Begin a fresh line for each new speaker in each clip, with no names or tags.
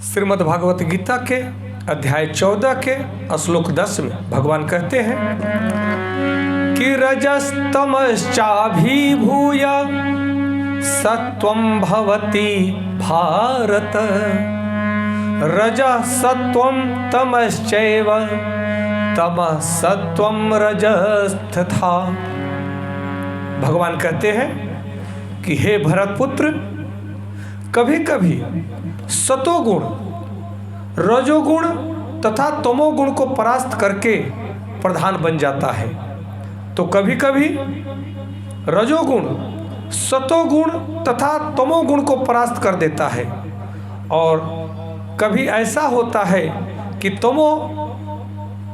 श्रीमद् भागवत गीता के अध्याय 14 के श्लोक 10 में भगवान कहते हैं कि रजस्तमश्चाभिभूय सत्वं भवति भारत। रजः सत्वं तमश्चैव तमः सत्वं रजस्तथा। भगवान कहते हैं कि हे भरतपुत्र, कभी कभी सतोगुण रजोगुण तथा तमोगुण को परास्त करके प्रधान बन जाता है, तो कभी कभी रजोगुण सतोगुण तथा तमोगुण को परास्त कर देता है, और कभी ऐसा होता है कि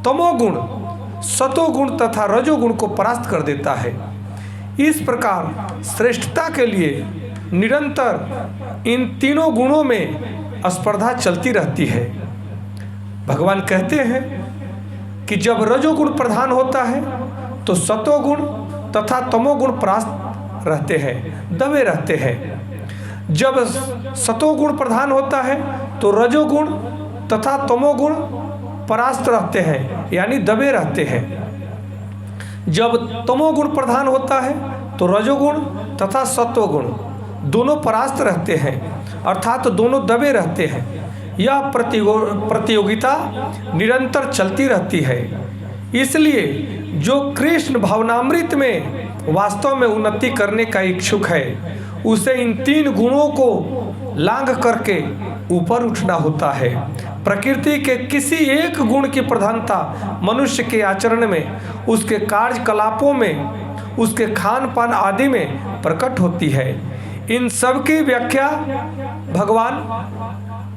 तमोगुण सतोगुण तथा रजोगुण को परास्त कर देता है। इस प्रकार श्रेष्ठता के लिए निरंतर इन तीनों गुणों में स्पर्धा चलती रहती है। भगवान कहते हैं कि जब रजोगुण प्रधान होता है तो सतोगुण तथा तमोगुण परास्त रहते हैं, दबे रहते हैं। जब सतोगुण प्रधान होता है तो रजोगुण तथा तमोगुण परास्त रहते हैं, यानी दबे रहते हैं। जब तमोगुण प्रधान होता है तो रजोगुण तथा सत्वगुण दोनों परास्त रहते हैं, अर्थात दोनों दबे रहते हैं। यह प्रतियोगिता निरंतर चलती रहती है। इसलिए जो कृष्ण भावनामृत में वास्तव में उन्नति करने का इच्छुक है, उसे इन तीन गुणों को लांघ करके ऊपर उठना होता है। प्रकृति के किसी एक गुण की प्रधानता मनुष्य के आचरण में, उसके कार्यकलापों में, उसके खान पान आदि में प्रकट होती है। इन सब की व्याख्या भगवान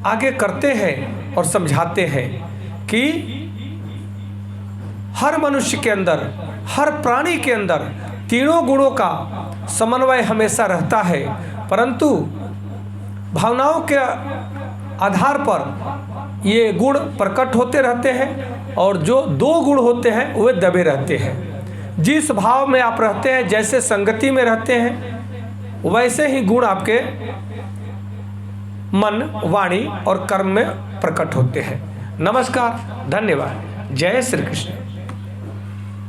आगे करते हैं और समझाते हैं कि हर मनुष्य के अंदर, हर प्राणी के अंदर तीनों गुणों का समन्वय हमेशा रहता है, परंतु भावनाओं के आधार पर ये गुण प्रकट होते रहते हैं, और जो दो गुण होते हैं वे दबे रहते हैं। जिस भाव में आप रहते हैं, जैसे संगति में रहते हैं, वैसे ही गुण आपके मन, वाणी और कर्म में प्रकट होते हैं। नमस्कार, धन्यवाद। जय श्री कृष्ण।